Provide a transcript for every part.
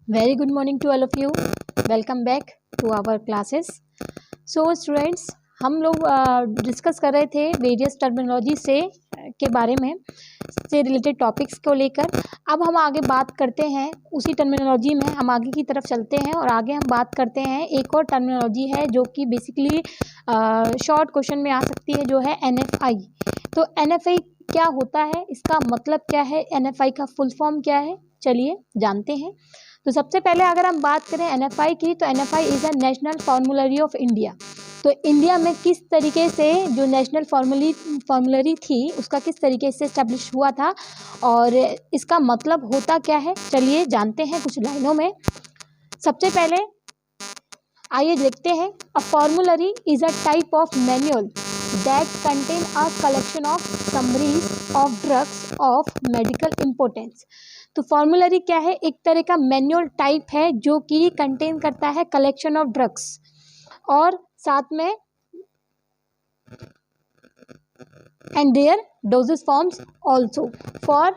Very good morning to all of you. Welcome back to our classes. So students, हम लोग discuss कर रहे थे वेरियस टर्मिनोलॉजी से के बारे में से रिलेटेड टॉपिक्स को लेकर। अब हम आगे बात करते हैं उसी टर्मिनोलॉजी में, हम आगे की तरफ चलते हैं और आगे हम बात करते हैं एक और टर्मिनोलॉजी है जो कि बेसिकली शॉर्ट क्वेश्चन में आ सकती है, जो है NFI। तो NFI क्या होता है, इसका मतलब क्या है, NFI का फुल फॉर्म क्या है, चलिए जानते हैं। तो सबसे पहले अगर हम बात करें NFI की, तो NFI is a national formulary of India. तो इंडिया में किस तरीके से जो नेशनल फॉर्मूलरी थी उसका किस तरीके से इस्टेब्लिश हुआ था और इसका मतलब होता क्या है, चलिए जानते हैं कुछ लाइनों में। सबसे पहले आइए देखते हैं। A formulary is a type of manual that contain a collection of summaries of drugs of medical importance। तो फॉर्मूलरी क्या है, एक तरह का मैनुअल टाइप है जो कि कंटेन करता है कलेक्शन ऑफ ड्रग्स और साथ में and their doses forms also for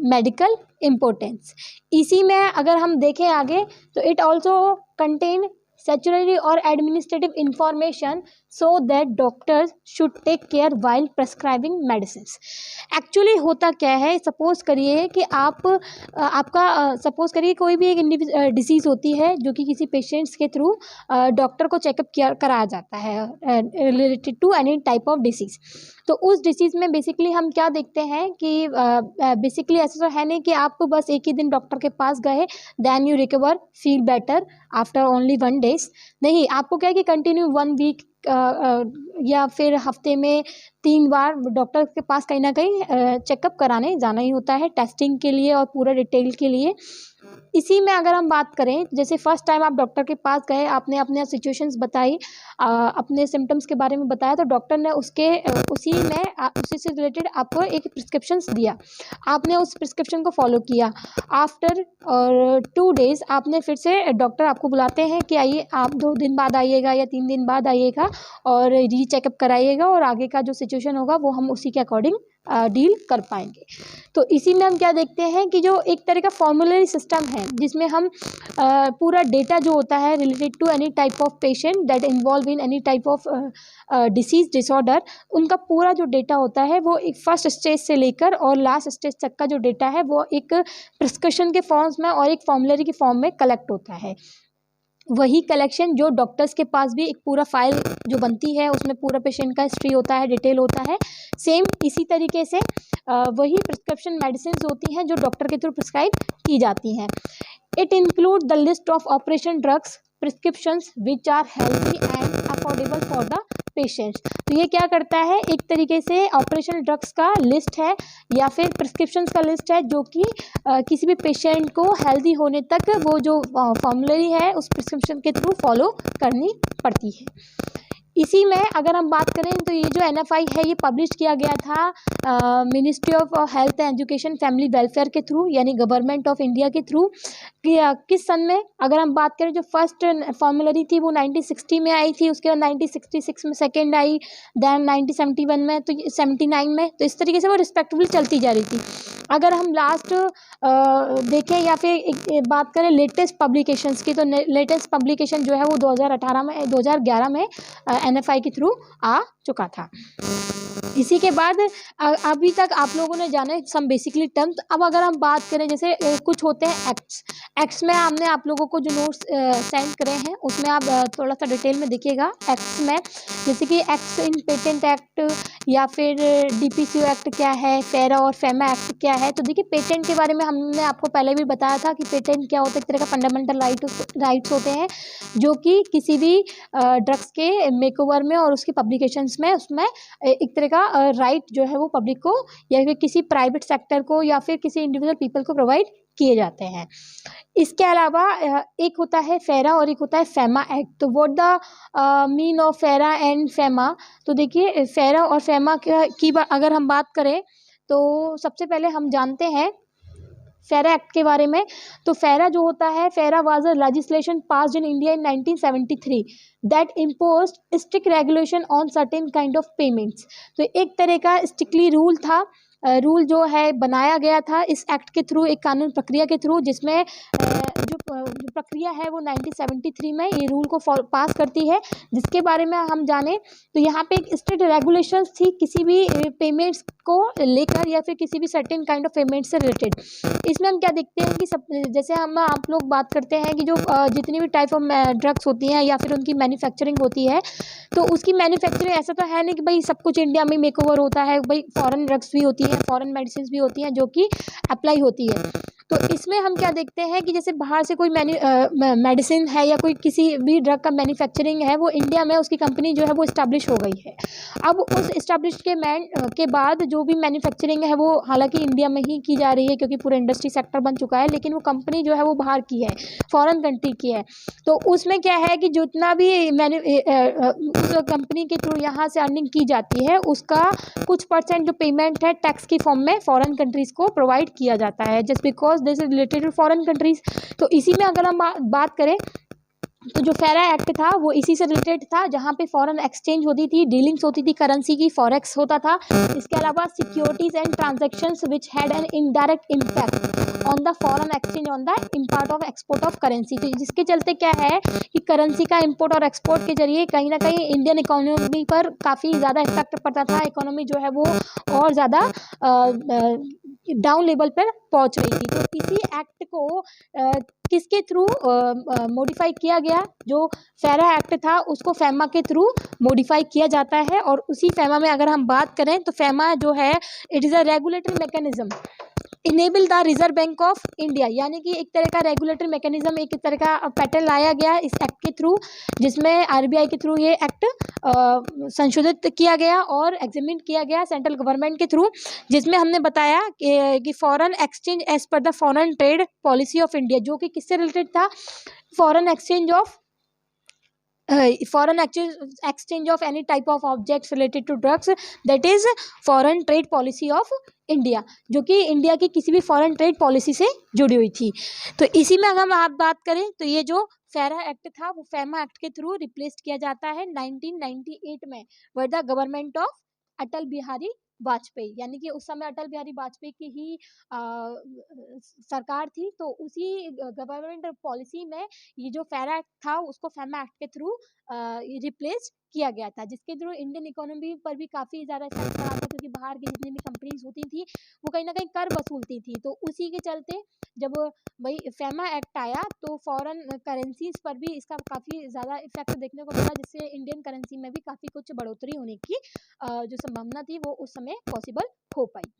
medical importance. इसी में अगर हम देखें आगे तो it also contain statutory or administrative information so that doctors should take care while prescribing medicines। Actually होता क्या है, सपोज करिए कि सपोज करिए कोई भी एक डिसीज़ होती है जो कि किसी पेशेंट्स के थ्रू डॉक्टर को चेकअप कराया जाता है related to any type of disease. तो उस डिसीज़ में बेसिकली हम क्या देखते हैं कि बेसिकली ऐसा तो है नहीं कि आप बस एक ही दिन डॉक्टर के पास गए then you recover feel better after only 1 days. नहीं, आपको क्या है कि कंटिन्यू 1 वीक या फिर हफ्ते में 3 बार डॉक्टर के पास कहीं ना कहीं चेकअप कराने जाना ही होता है, टेस्टिंग के लिए और पूरा डिटेल के लिए। इसी में अगर हम बात करें, जैसे फर्स्ट टाइम आप डॉक्टर के पास गए, आपने अपने सिचुएशंस बताई, अपने सिम्टम्स के बारे में बताया, तो डॉक्टर ने उसी से रिलेटेड आपको एक प्रिस्क्रिप्शंस दिया, आपने उस प्रिस्क्रिप्शन को फॉलो किया। आफ्टर 2 डेज़ आपने फिर से डॉक्टर आपको बुलाते हैं कि आइए आप 2 दिन बाद आइएगा या 3 दिन बाद आइएगा और री चेकअप कराइएगा और आगे का जो सिचुएशन होगा वो हम उसी के अकॉर्डिंग डील कर पाएंगे। तो इसी में हम क्या देखते हैं कि जो एक तरह का फॉर्मूलरी सिस्टम है जिसमें हम पूरा डेटा जो होता है related to any type of patient that involve in any type of disease disorder, उनका पूरा जो डेटा होता है वो एक फर्स्ट स्टेज से लेकर और लास्ट स्टेज तक का जो डेटा है वो एक प्रिस्क्रिप्शन के फॉर्म्स में और एक फॉर्मूलरी के फॉर्म में कलेक्ट होता है। वही कलेक्शन जो डॉक्टर्स के पास भी एक पूरा फाइल जो बनती है उसमें पूरा पेशेंट का हिस्ट्री होता है, डिटेल होता है, सेम इसी तरीके से वही प्रिस्क्रिप्शन मेडिसिन होती हैं जो डॉक्टर के थ्रू प्रिस्क्राइब की जाती हैं। It include the list of operation drugs prescriptions which are healthy and affordable for the patients. तो ये क्या करता है, एक तरीके से ऑपरेशन ड्रग्स का लिस्ट है या फिर प्रिस्क्रिप्शंस का लिस्ट है जो कि किसी भी पेशेंट को हेल्दी होने तक वो जो फॉर्मूलरी है उस प्रिस्क्रिप्शन के थ्रू फॉलो करनी पड़ती है। इसी में अगर हम बात करें तो ये जो NFI है ये पब्लिश किया गया था ministry of health and education family welfare के थ्रू, यानी गवर्नमेंट ऑफ इंडिया के थ्रू। किस सन में अगर हम बात करें, जो फर्स्ट फॉर्मूलरी थी वो 1960 में आई थी, उसके बाद 1966 में सेकेंड आई, देन 1971 में, तो 79 में, तो इस तरीके से वो रिस्पेक्टिवली चलती जा रही थी। अगर हम लास्ट देखें या फिर एक बात करें लेटेस्ट पब्लिकेशंस की, तो लेटेस्ट पब्लिकेशन जो है वो 2011 में NFI के थ्रू आ चुका था। इसी के बाद अभी तक आप लोगों ने जाने सम बेसिकली टर्म्स। अब अगर हम बात करें, जैसे कुछ होते हैं एक्ट्स में हमने आप लोगों को जो नोट्स सेंड करे हैं उसमें आप थोड़ा सा डिटेल में देखिएगा। एक्ट्स में जैसे कि एक्ट इन पेटेंट एक्ट या फिर DPCO एक्ट क्या है, फेरा और फेमा एक्ट क्या है। तो देखिए पेटेंट के बारे में हमने आपको पहले भी बताया था कि पेटेंट क्या होता है, एक तरह का फंडामेंटल राइट्स होते हैं जो कि किसी भी ड्रग्स के मेकओवर में और उसकी पब्लिकेशंस में उसमें एक तरह का राइट जो है वो पब्लिक को या फिर किसी प्राइवेट सेक्टर को या फिर किसी इंडिविजुअल पीपल को प्रोवाइड किए जाते हैं। इसके अलावा एक होता है फेरा और एक होता है फेमा एक्ट। तो व्हाट द मीन ऑफ फेरा एंड फेमा, तो देखिए फेरा और फेमा की अगर हम बात करें तो सबसे पहले हम जानते हैं फेरा एक्ट के बारे में। तो फेरा जो होता है, फेरा was a legislation passed in India in 1973 that imposed strict regulation on certain kind of payments. तो एक तरह का स्ट्रिक्टली रूल था, रूल जो है बनाया गया था इस एक्ट के थ्रू, एक कानून प्रक्रिया के थ्रू, जिसमें जो प्रक्रिया है वो 1973 में ये रूल को पास करती है, जिसके बारे में हम जाने तो यहाँ पे एक स्ट्रिक्ट रेगुलेशंस थी किसी भी पेमेंट्स को लेकर या फिर किसी भी सर्टेन काइंड ऑफ पेमेंट से रिलेटेड। इसमें हम क्या देखते हैं कि सब जैसे हम आप लोग बात करते हैं कि जो जितनी भी टाइप ऑफ ड्रग्स होती हैं या फिर उनकी मैन्युफैक्चरिंग होती है, तो उसकी मैन्युफैक्चरिंग ऐसा तो है नहीं कि भाई सब कुछ इंडिया में मेकओवर होता है, भाई फॉरेन ड्रग्स भी होती हैं, फॉरेन मेडिसिन भी होती हैं जो कि अप्लाई होती है। तो इसमें हम क्या देखते हैं कि जैसे बाहर से कोई मेडिसिन है या कोई किसी भी ड्रग का मैन्युफैक्चरिंग है, वो इंडिया में उसकी कंपनी जो है वो इस्टेब्लिश हो गई है। अब उस इस्टेब्लिश के बाद जो भी मैन्युफैक्चरिंग है वो हालांकि इंडिया में ही की जा रही है क्योंकि पूरा इंडस्ट्री सेक्टर बन चुका है, लेकिन वो कंपनी जो है वो बाहर की है, फॉरेन कंट्री की है। तो उसमें क्या है कि जितना भी उस कंपनी के थ्रू यहाँ से अर्निंग की जाती है उसका कुछ परसेंट जो पेमेंट है टैक्स की फॉर्म में फॉरेन कंट्रीज को प्रोवाइड किया जाता है, just because this is related to foreign countries. तो इसी में अगर हम बात करें तो जो फेरा एक्ट था वो इसी से रिलेटेड था, जहाँ पे फॉरेन एक्सचेंज होती थी, डीलिंग्स होती थी करेंसी की, फॉरेक्स होता था। इसके अलावा securities and transactions which had an indirect impact on the foreign exchange on the import of export of currency. तो जिसके चलते क्या है कि करेंसी का इम्पोर्ट और एक्सपोर्ट के जरिए कहीं ना कहीं इंडियन इकोनॉमी पर काफ़ी ज़्यादा इफेक्ट पड़ता था, इकोनॉमी जो है वो और ज़्यादा डाउन लेवल पर पहुंच रही थी। तो इसी एक्ट को किसके थ्रू मॉडिफाई किया गया, जो फेरा एक्ट था उसको फैमा के थ्रू मॉडिफाई किया जाता है। और उसी फैमा में अगर हम बात करें तो फैमा जो है it is a regulatory mechanism enable the reserve bank of India, यानी कि एक तरह का रेगुलेटरी मैकेनिज्म, एक तरह का पैटर्न लाया गया इस एक्ट के थ्रू, जिसमें आरबीआई के थ्रू ये एक्ट संशोधित किया गया और एग्जामिन किया गया सेंट्रल गवर्नमेंट के थ्रू, जिसमें हमने बताया कि foreign exchange as per the foreign trade policy of India, जो कि किससे रिलेटेड था, foreign exchange of exchange of any type of objects related to drugs, that is foreign trade policy of India, जो कि इंडिया की किसी भी foreign trade policy से जुड़ी हुई थी। तो इसी में अगर हम आप बात करें तो ये जो फेरा एक्ट था वो फैमा एक्ट के थ्रू रिप्लेस किया जाता है 1998 में, by the government of Atal Bihari Vajpayee, यानी कि उस समय अटल बिहारी वाजपेयी की ही सरकार थी। तो उसी गवर्नमेंट पॉलिसी में ये जो फेरा एक्ट था उसको फैमा एक्ट के थ्रू रिप्लेस किया गया था, जिसके थ्रू इंडियन इकोनॉमी पर भी काफ़ी ज़्यादा इफेक्ट पड़ा था, क्योंकि बाहर की जितनी भी कंपनीज होती थी वो कहीं ना कहीं कर वसूलती थी। तो उसी के चलते जब वही फैमा एक्ट आया तो फॉरेन करेंसीज पर भी इसका काफ़ी ज़्यादा इफेक्ट देखने को मिला, जिससे इंडियन करेंसी में भी काफ़ी कुछ बढ़ोतरी होने की जो संभावना थी वो उस समय पॉसिबल हो पाई।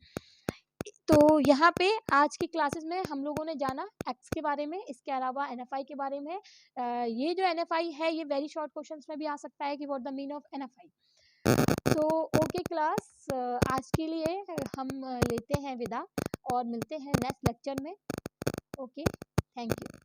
तो यहाँ पे आज की क्लासेस में हम लोगों ने जाना एक्ट्स के बारे में, इसके अलावा एनएफआई के बारे में। ये जो एनएफआई है ये वेरी शॉर्ट क्वेश्चंस में भी आ सकता है कि what the mean of NFI. तो ओके क्लास, आज के लिए हम लेते हैं विदा और मिलते हैं नेक्स्ट लेक्चर में। Okay, thank you.